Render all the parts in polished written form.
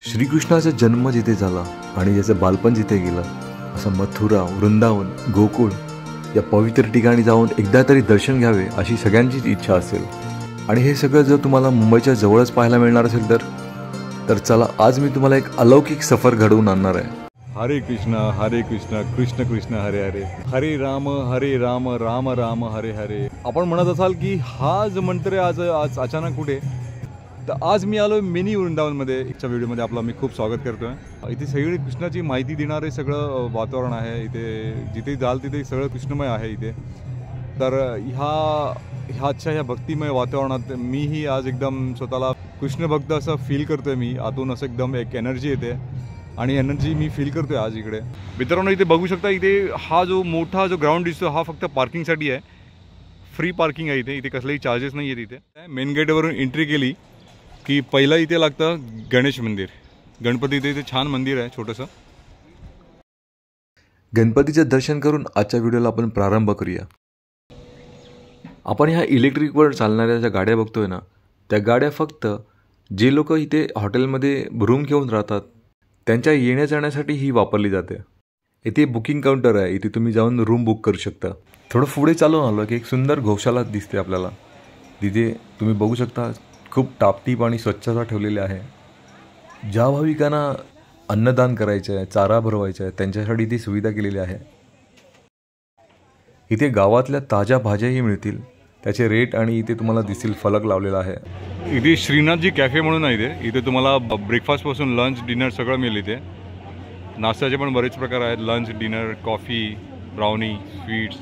श्रीकृष्णाचा जन्म जिथे झाला आणि त्याचं बालपण जिथे गेलं, असं मथुरा, वृंदावन, गोकुळ या पवित्र ठिकाणी जाऊन एकदा तरी दर्शन घ्यावे अशी सगळ्यांचीच इच्छा असेल. आणि हे सगळं जर तुम्हाला मुंबईच्या जवळच पाहायला मिळणार असेल तर चला, आज मी तुम्हाला एक अलौकिक सफर घडवून आणणार आहे. हरे कृष्ण कृष्ण कृष्ण हरे हरे, हरे राम राम राम हरे हरे. आपण म्हणत असाल की हा जो मंत्र आज अचानक कुठे, तर आज मी आलो मिनी वृंदावनमध्ये. इथच्या व्हिडिओमध्ये आपलं मी खूप स्वागत करतोय. इथे सगळी कृष्णाची माहिती देणारे सगळं वातावरण आहे. इथे जिथे जाल तिथे सगळं कृष्णमय आहे इथे. तर ह्या भक्तिमय वातावरणात मीही आज एकदम स्वतःला कृष्ण भक्त असं फील करतोय. मी आतून असं एकदम एक एनर्जी येते आणि एनर्जी मी फील करतोय आज इकडे. मित्रांनो, इथे बघू शकता, इथे हा जो मोठा जो ग्राउंड दिसतो हा फक्त पार्किंगसाठी आहे. फ्री पार्किंग आहे इथे कसलेही चार्जेस नाही आहेत. इथे मेन गेटवरून एंट्री केली की पहिला इथे लागतं गणेश मंदिर. गणपती इथे छान मंदिर आहे छोटंसं. गणपतीचं दर्शन करून आजच्या व्हिडिओला आपण प्रारंभ करूया. आपण ह्या इलेक्ट्रिकवर चालणाऱ्या ज्या गाड्या बघतोय ना, त्या गाड्या फक्त जे लोक इथे हॉटेलमध्ये रूम घेऊन राहतात त्यांच्या येण्या जाण्यासाठी ही वापरली जाते. इथे बुकिंग काउंटर आहे, इथे तुम्ही जाऊन रूम बुक करू शकता. थोडं पुढे चालून आलो की एक सुंदर गौशाला दिसते आपल्याला. तिथे तुम्ही बघू शकता खूप टापटीप आणि स्वच्छता ठेवलेली आहे. ज्या भाविकांना अन्नदान करायचं आहे, चारा भरवायचा आहे, त्यांच्यासाठी ती सुविधा केलेली आहे. इथे गावातल्या ताज्या भाज्याही मिळतील, त्याचे रेट आणि इथे तुम्हाला दिसतील फलक लावलेला आहे. इथे श्रीनाथजी कॅफे म्हणून आहे. इथे तुम्हाला ब्रेकफास्टपासून लंच डिनर सगळं मिळेल. इथे नाश्त्याचे पण बरेच प्रकार आहेत. Lunch, dinner, coffee, brownie, sweets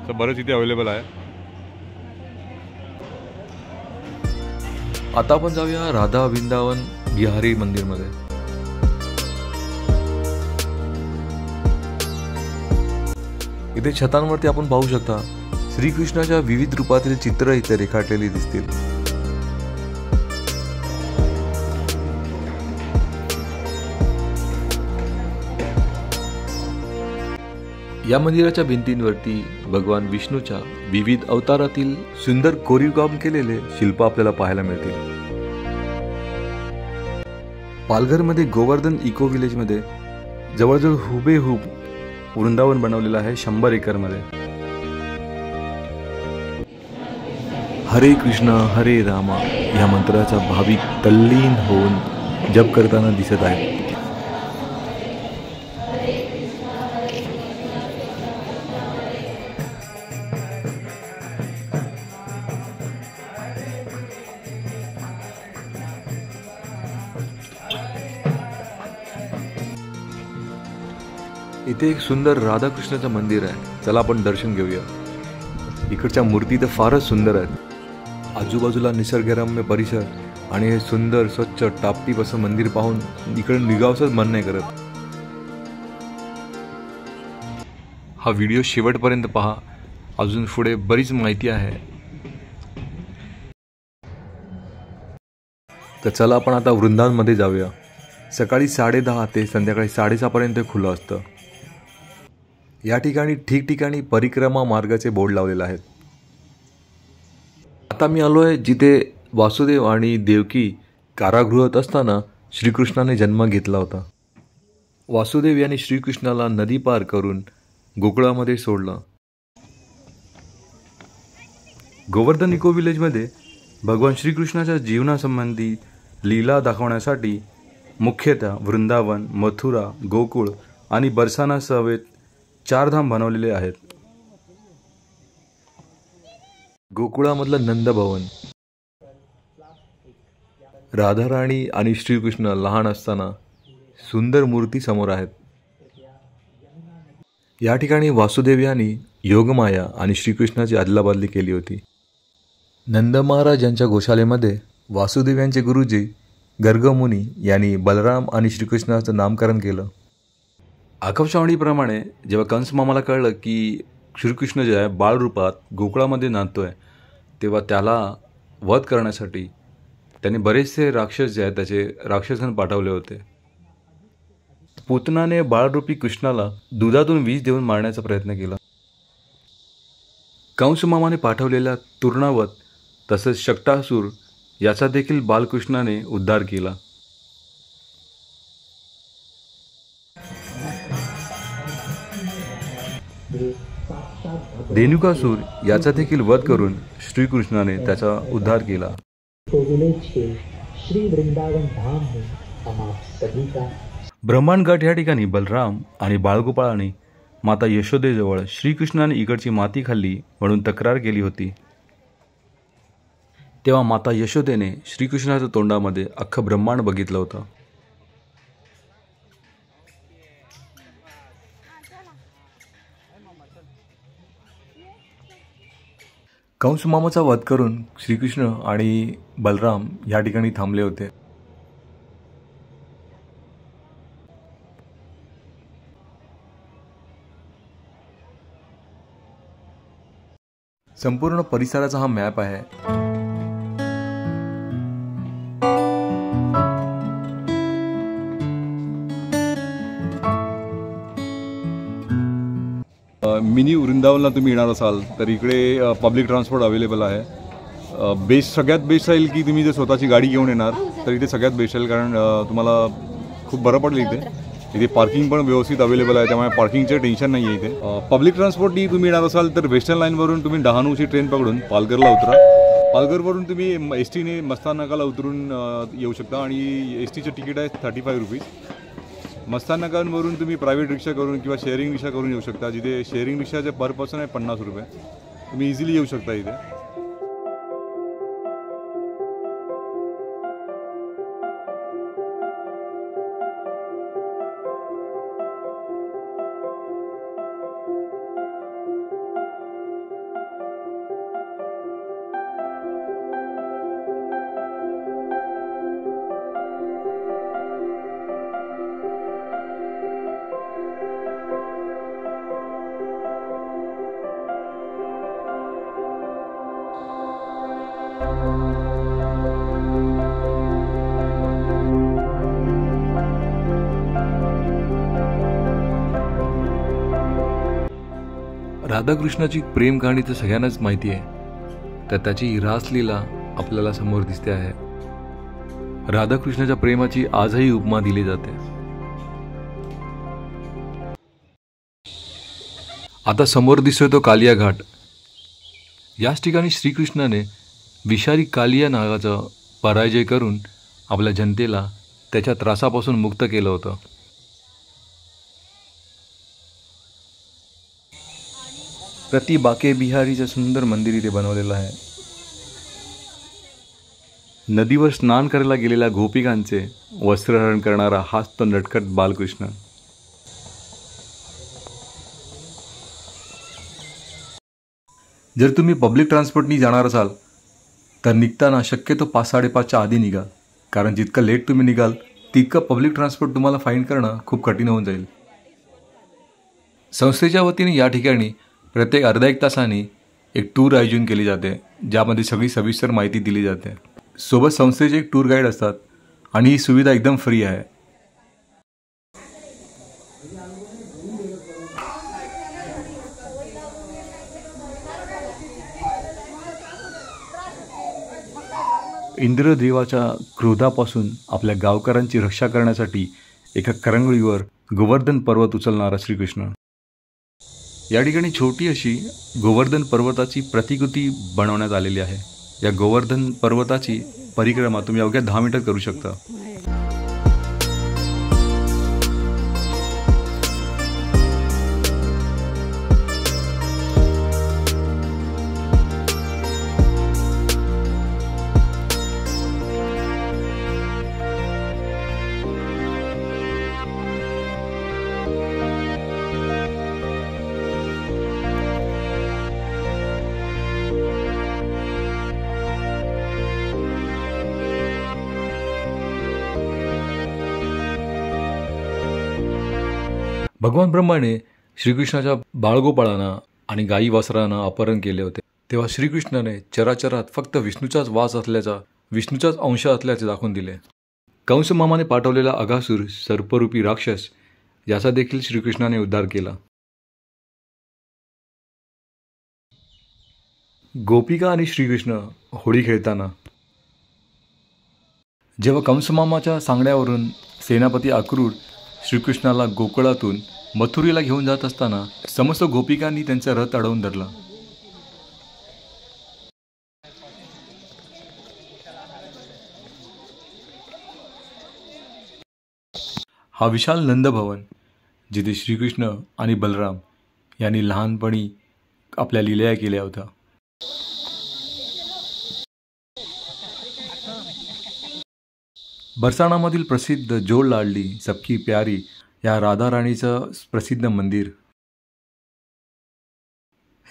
तर बरंच इथे अवेलेबल आहे. आता आपण जाऊया राधा वृंदावन बिहारी मंदिरमध्ये. इथे छतांवरती आपण पाहू शकता श्रीकृष्णाच्या विविध रूपातील चित्र इथे रेखाटलेली दिसतील. या मंदिराच्या भिंतींवरती भगवान विष्णूच्या विविध अवतारातील सुंदर कोरीव काम केलेले शिल्प आपल्याला पाहायला मिळतील. पालघरमध्ये गोवर्धन इको विलेजमध्ये जवळजवळ हुबेहूब वृंदावन बनवलेलं आहे 100 एकरमध्ये. हरे कृष्ण हरे रामा या मंत्राचा भाविक तल्लीन होऊन जप करताना दिसत आहेत. इथे एक सुंदर राधाकृष्णाचं मंदिर आहे. चला आपण दर्शन घेऊया. इकडच्या मूर्ती तर फारच सुंदर आहेत. आजूबाजूला निसर्गरम्य परिसर आणि हे सुंदर स्वच्छ टापटीप असं मंदिर पाहून इकडे निघावसंच मन नाही करत. हा व्हिडिओ शेवटपर्यंत पहा, अजून पुढे बरीच माहिती आहे. तर चला आपण आता वृंदावनमध्ये जाऊया. सकाळी 10:30 ते संध्याकाळी 6:30 पर्यंत खुलं असतं. या ठिकाणी ठिकठिकाणी परिक्रमा मार्गाचे बोर्ड लावलेले आहेत. आता मी आलो आहे जिथे वासुदेव आणि देवकी कारागृहात असताना श्रीकृष्णाने जन्म घेतला होता. वासुदेव यांनी श्रीकृष्णाला नदी पार करून गोकुळामध्ये सोडलं. गोवर्धन इको विलेजमध्ये भगवान श्रीकृष्णाच्या जीवनासंबंधी लीला दाखवण्यासाठी मुख्यतः वृंदावन, मथुरा, गोकुळ आणि बरसाना समेत 4 धाम बनवलेले आहेत. गोकुळामधलं नंदभवन, राधाराणी आणि श्रीकृष्ण लहान असताना सुंदर मूर्ती समोर आहेत. या ठिकाणी वासुदेव यांनी योगमाया आणि श्रीकृष्णाची अदलाबदली केली होती. नंद महाराज यांच्या गोशालेमध्ये वासुदेव यांचे गुरुजी गर्गमुनी यांनी बलराम आणि श्रीकृष्णाचं नामकरण केलं. आकाशवाणीप्रमाणे जेव्हा कंस मामाला कळलं की श्रीकृष्ण जे आहे बाळ रूपात गोकुळामध्ये नांदतोय, तेव्हा त्याला वध करण्यासाठी त्यांनी बरेचसे राक्षस जे आहेत त्याचे राक्षसन पाठवले होते. पुतनाने बाळरूपी कृष्णाला दुधातून विष देऊन मारण्याचा प्रयत्न केला. कंस मामाने पाठवलेल्या तूर्णावत तसेच शक्टासूर याचा देखील बालकृष्णाने उद्धार केला. धेनुकासूर याचा देखील वध करून श्रीकृष्णाने त्याचा उद्धार केला. श्री वृंदावन धाम में हम आप सभी का ब्रह्मांड घाट या ठिकाणी बलराम आणि बाळगोपाळाने माता यशोदेजवळ श्रीकृष्णाने इकडची माती खाल्ली म्हणून तक्रार केली होती. तेव्हा माता यशोदेने श्रीकृष्णाच्या तोंडामध्ये अख्खं ब्रह्मांड बघितलं होतं. कंस मामाचा वध करून श्रीकृष्ण आणि बलराम या ठिकाणी थांबले होते. संपूर्ण परिसराचा हा मॅप आहे. मिनी वृंदावनला तुम्ही येणार असाल तर इकडे पब्लिक ट्रान्सपोर्ट अवेलेबल आहे. सगळ्यात बेस्ट राहील की तुम्ही जर स्वतःची गाडी घेऊन येणार तर इथे सगळ्यात बेस्ट राहील, कारण तुम्हाला खूप बरं पडेल. इथे पार्किंग पण व्यवस्थित अवेलेबल आहे, त्यामुळे पार्किंगचं टेन्शन नाही आहे इथे. पब्लिक ट्रान्सपोर्टनी तुम्ही येणार असाल तर वेस्टर्न लाईनवरून तुम्ही डहाणूची ट्रेन पकडून पालघरला उतरा. पालघरवरून तुम्ही STने मस्ताननाकाला उतरून येऊ शकता आणि STचं तिकीट आहे 35 रुपीज. मस्ताननाकावरून तुम्ही प्रायव्हेट रिक्षा करून किंवा शेअरिंग रिक्षा करून येऊ शकता, जिथे शेअरिंग रिक्षाचे पर पर्सन आहे 50 रुपये. तुम्ही इझिली येऊ शकता इथे. राधाकृष्णाची प्रेम कहाणी तर सगळ्यांनाच माहिती आहे, तर त्याची रासलीला आपल्याला समोर दिसते आहे. राधाकृष्णाच्या प्रेमाची आजही उपमा दिली जाते. आता समोर दिसतोय तो कालिया घाट. याच ठिकाणी श्रीकृष्णाने विषारी कालिया नागाचा पराजय करून आपल्या जनतेला त्याच्या त्रासापासून मुक्त केलं होतं. प्रति बाके बिहारीचं सुंदर मंदिर इथे बनवलेलं आहे. नदीवर स्नान करायला गेलेल्या गोपिकांचे वस्त्रहरण करणारा हाच तो नटखट बालकृष्ण. जर तुम्ही पब्लिक ट्रान्सपोर्टनी जाणार असाल तर निघताना शक्यतो 5-5:30च्या आधी निघा, कारण जितकं लेट तुम्ही निघाल तितकं पब्लिक ट्रान्सपोर्ट तुम्हाला फाईंड करणं खूप कठीण होऊन जाईल. संस्थेच्या वतीने या ठिकाणी प्रत्येक अर्धा एक तासाने एक टूर आयोजन केली जाते, ज्यामध्ये सगळी सविस्तर माहिती दिली जाते. सोबत संस्थेचे एक टूर गाईड असतात आणि ही सुविधा एकदम फ्री आहे. इंद्रदेवाच्या क्रोधापासून आपल्या गावकऱ्यांची रक्षा करण्यासाठी एका करंगळीवर गोवर्धन पर्वत उचलणारा श्रीकृष्ण. या ठिकाणी छोटी अशी गोवर्धन पर्वताची प्रतिकृती बनवण्यात आलेली आहे. या गोवर्धन पर्वताची परिक्रमा तुम्ही अवघ्या 10 मिनिटात करू शकता. भगवान ब्रह्माने श्रीकृष्णाच्या बाळगोपाळांना आणि गायी वासरांना अपहरण केले होते. तेव्हा श्रीकृष्णाने चराचरात फक्त विष्णूचाच वास असल्याचा, विष्णूचाच अंश असल्याचे दाखवून दिले. कंस मामाने पाठवलेला अघासूर सर्परूपी राक्षस याचा देखील श्रीकृष्णाने उद्धार केला. गोपिका आणि श्रीकृष्ण होळी खेळताना जेव्हा कंस मामाच्या सांगण्यावरून सेनापती अक्रूर श्रीकृष्णाला गोकुळातून मथुरेला घेऊन जात असताना समस्त गोपिकांनी त्यांचा रथ अडवून धरला. हा विशाल नंदभवन जिथे श्रीकृष्ण आणि बलराम यांनी लहानपणी आपल्या लीला केल्या होत्या. बरसाणामधील प्रसिद्ध जोड लाडली सबकी प्यारी या राधा राणीचं प्रसिद्ध मंदिर.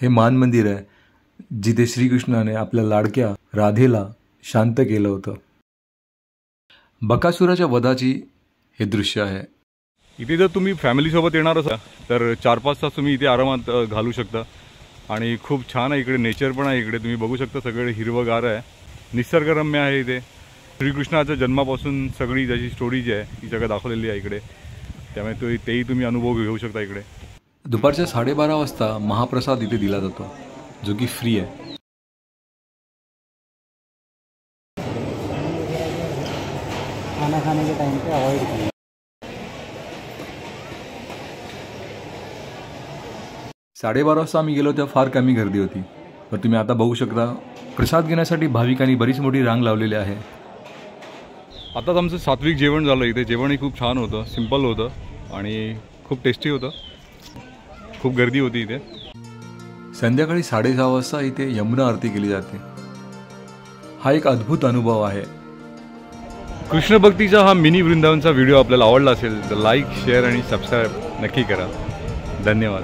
हे मान मंदिर आहे जिथे श्रीकृष्णाने आपल्या लाडक्या राधेला शांत केलं होतं. बकासुराच्या वधाची हे दृश्य आहे. इथे जर तुम्ही फॅमिलीसोबत येणार असाल तर 4-5 तास तुम्ही इथे आरामात घालू शकता. आणि खूप छान आहे इकडे, नेचर पण आहे इकडे. तुम्ही बघू शकता सगळे हिरवंगार आहे, निसर्गरम्य आहे इथे. श्रीकृष्णाच्या जन्मापासून सगळी त्याची स्टोरी जी आहे ती सगळं दाखवलेली आहे इकडे. त्यामुळे तेही तुम्ही अनुभव घेऊ शकता इकडे. दुपारच्या 12:30 वाजता महाप्रसाद इथे दिला जातो जो की फ्री आहे. खाना खाने के टाइम पे अवॉइड करें. 12:30 वाजता आम्ही गेलो तेव्हा फार कमी गर्दी होती. तर तुम्ही आता बघू शकता प्रसाद घेण्यासाठी भाविकांनी बरीच मोठी रांग लावलेली आहे. आताच आमचं सात्विक जेवण झालं इथे. जेवणही खूप छान होतं, सिम्पल होतं आणि खूप टेस्टी होतं. खूप गर्दी होती इथे. संध्याकाळी 6:30 वाजता इथे यमुना आरती केली जाते. हा एक अद्भुत अनुभव आहे. कृष्ण भक्तीचा हा मिनी वृंदावनचा व्हिडिओ आपल्याला आवडला असेल तर लाईक, शेअर आणि सबस्क्राईब नक्की करा. धन्यवाद.